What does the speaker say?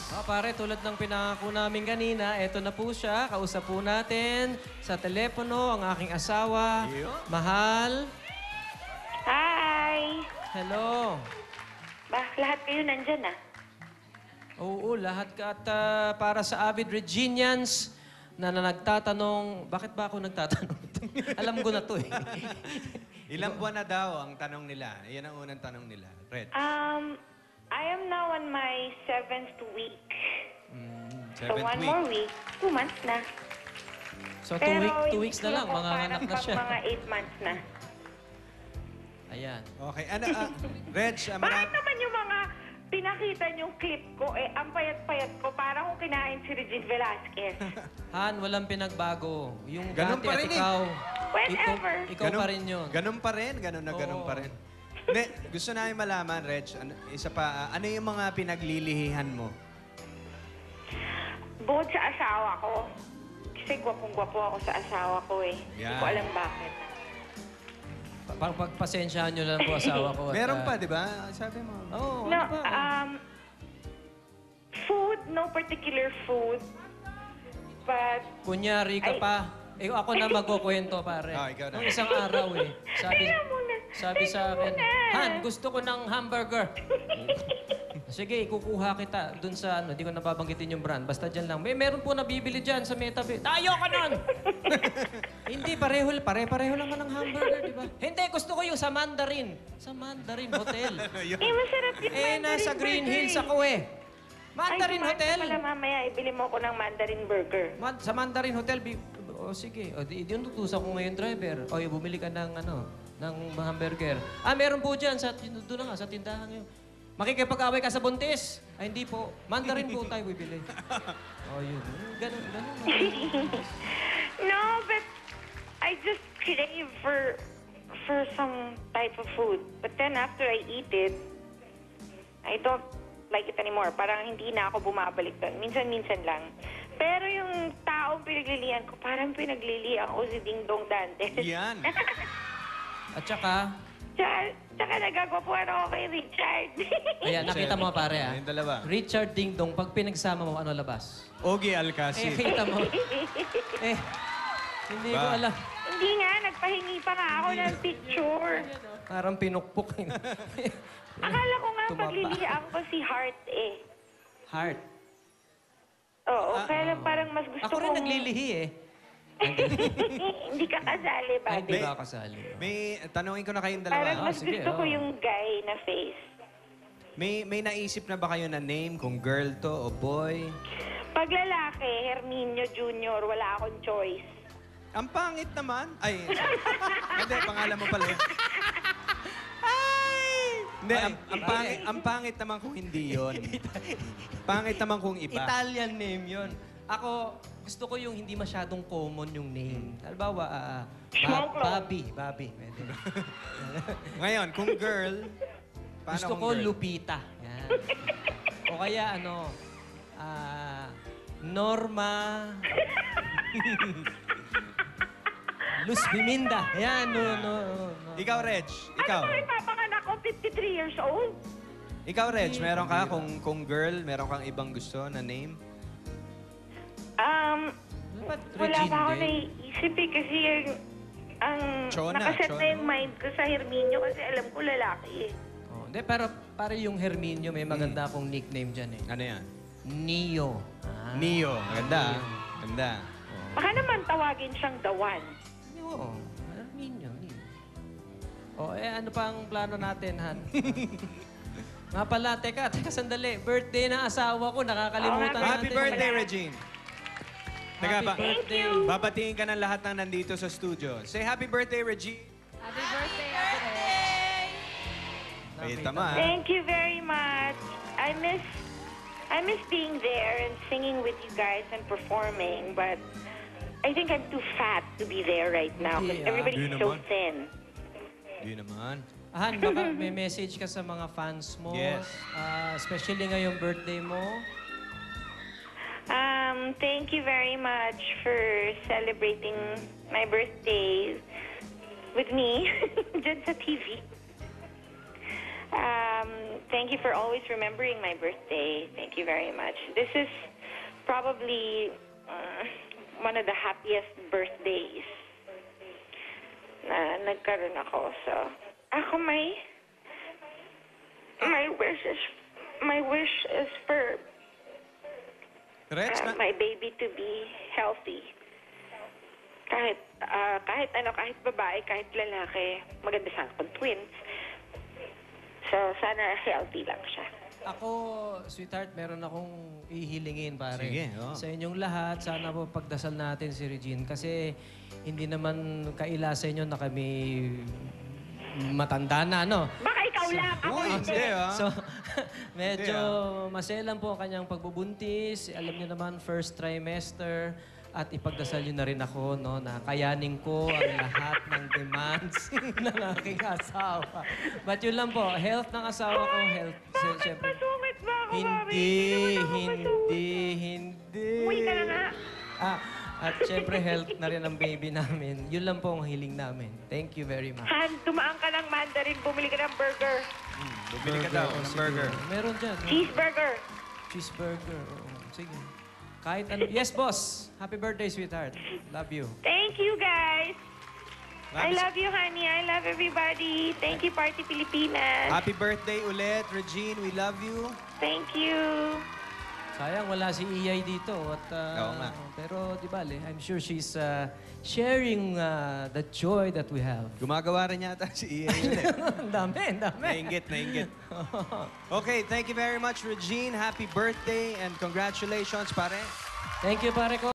Pare, tulad ng pinangako namin kanina, eto na po siya. Kausap po natin sa telepono ang aking asawa. Mahal. Hi! Hello. Lahat kayo nandyan ah. Oo, lahat ka. At para sa avid Reginians na nagtatanong, bakit ba ako nagtatanong? Alam ko na to eh. Ilang buwan na daw ang tanong nila? Yan ang unang tanong nila. Red. I am now on my 7th week. So Seventh one week. more week, 2 months na. So, Pero 2 weeks na hindi lang, ako mga anak na parang siya. mga 8 months na. Ayan. Okay. Ano, Reg, Bakit naman yung mga pinakita niyong clip ko, ang payat-payat ko, parang kung kinain si Regine Velasquez. Han, walang pinagbago. Yung Ganun dati pa at rin eh. ikaw, Whenever. ikaw pa rin yun. Ganun pa rin. Ganun na ganun Oo. pa rin. Hindi, gusto namin malaman, Reg, isa pa, ano yung mga pinaglilihihan mo? Bukod sa asawa ko, kasi gwapong-gwapo ako sa asawa ko eh. Hindi Yan. ko alam bakit. Pagpasensyahan nyo lang po asawa ko. At, Meron pa, di ba? Sabi mo. Oo, No, ano pa? food, no particular food. But, Kunyari ka Ay. pa. Eh, ako na magkukwento, pare. Ikaw na. Nung isang araw eh. Sabi Teka sa akin, muna. Han, gusto ko ng hamburger. Sige, ikukuha kita dun sa ano, di ko nababanggitin yung brand. Basta dyan lang. Meron po nabibili dyan sa Metabi. Ayoko nun! Hindi, pare-pareho naman ng hamburger, di ba? Hindi, gusto ko yung sa Mandarin. Sa Mandarin Hotel. masarap yung Mandarin Nasa Green burger Hills eh. ako eh. Mandarin Ay, Hotel. Pala mamaya, ibili mo ako ng Mandarin burger. Sa Mandarin Hotel, sige. O, yun tutusan ko ngayon, driver. O, bumili ka ng, ng hamburger. Meron po dyan, doon na nga, sa tindahan ngayon. Makikipag-away ka sa buntis. Ay, hindi po. Mandarin po tayo bibili. O, yun. Ganun. No, but I just crave for some type of food. But then after I eat it, I don't like it anymore. Parang hindi na ako bumabalik doon. Minsan-minsan lang. Pero yung taong pinaglilihan ko, parang pinaglilihan ko si Ding Dong Dantes. Yan. At saka, Tsaka nagagwapuan ako kay Richard. ayan, nakita mo pare ah. Yung dalawa. Richard Ding Dong, pag pinagsama mo, ano labas? Ogie Alcacid. Kita mo. Hindi ko alam. Hindi nga, nagpahingi pa nga ako ng picture. Parang pinukpok. Akala ko nga Tumaba. paglilihan ko si Heart eh. Heart. Oo, kaya lang parang mas gusto Ako rin naglilihi eh. Hindi ka kasali, Ay, buddy. di ba kasali? May, tanongin ko na kayong Parang dalawa. mas sige, gusto ko oo. yung guy na face. May naisip na ba kayo na name? Kung girl to o boy? Pag lalaki, Herminio Jr., wala akong choice. Ang pangit naman. Ay, hindi, pangalan mo pala yun. Hindi, ang pangit naman kung hindi yon. Pangit naman kung iba. Italian name yon. Ako, gusto ko yung hindi masyadong common yung name. Halimbawa, Smoklo. Bobby. Pwede. Ngayon, kung girl, paano Gusto kung ko girl? Lupita. Yan. O kaya Norma... Luz Biminda. Yan, no. Ikaw, Reg. Ikaw. Ano ba ipapanganak ko? 53 years old? Ikaw, Reg, meron ka kung girl, meron kang ibang gusto na name? Dapat Wala Regine pa ako din. naiisip eh kasi ang Chona, nakaset Chona. na yung mind ko sa Herminio kasi alam ko lalaki eh. Oh, hindi, pero para yung Herminio, may maganda akong nickname dyan eh. Ano yan? Neo. Neo. Ganda. Ganda. Baka naman tawagin siyang The One. Oo. Herminio. O, ano pa ang plano natin, Han? Nga pala, teka, sandali. Birthday ng asawa ko, nakakalimutan natin. Happy birthday, Regine. Teka, Happy birthday. babatiin ka ng lahat ng nandito sa studio. Say happy birthday, Regine. Happy birthday, Ate Reg. Ay, tama. Thank you very much. I miss being there and singing with you guys and performing, but I think I'm too fat to be there right now because Hindi, everybody's Hindi so naman. thin. Hindi naman. Han, baka may message ka sa mga fans mo. Yes. Especially ngayong birthday mo. Thank you very much for celebrating my birthday with me dyan sa TV. Thank you for always remembering my birthday. Thank you very much. This is probably one of the happiest birthdays na nagkaroon ako. So, ako my wish is for Reg, my baby to be healthy. Kahit babae, kahit lalaki, maganda sana kung twins. So, sana healthy lang siya. Ako, sweetheart, meron akong ihilingin, pare. Sige, oh. Sa inyong lahat, sana po pagdasal natin si Regine. Kasi hindi naman kaila sa inyo na kami matanda na, no? Baka ikaw lang, ako Uy, hindi, ah. So, medyo maselan po ang kanyang pagbubuntis. Alam niyo naman, first trimester. At ipagdasal niyo na rin ako, no, na kayanin ko ang lahat ng demands ng aking asawa. But yun lang po, health ng asawa ko, health. Siyempre, masungit ba ako, hindi. Umuwi ka na nga. At syempre, health na rin ang baby namin. Yun lang po ang hiling namin. Thank you very much. Han, dumaan ka ng Mandarin, bumili ka ng burger. bumili ka daw ng burger. Meron dyan. Cheeseburger. Cheeseburger. Oo, sige. Kahit ano. Yes, boss. Happy birthday, sweetheart. Love you. Thank you, guys. I Maraming- love you, honey. I love everybody. Thank you, Party Pilipinas. Happy birthday ulit, Regine. We love you. Thank you. Sayang, wala si Iyay dito. At, Oo nga. pero, di bale, I'm sure she's sharing the joy that we have. Gumagawa rin yata si Ian ulit. Ang dami, ang dami. Nainggit. Okay, thank you very much, Regine. Happy birthday and congratulations, pare. Thank you, pare ko.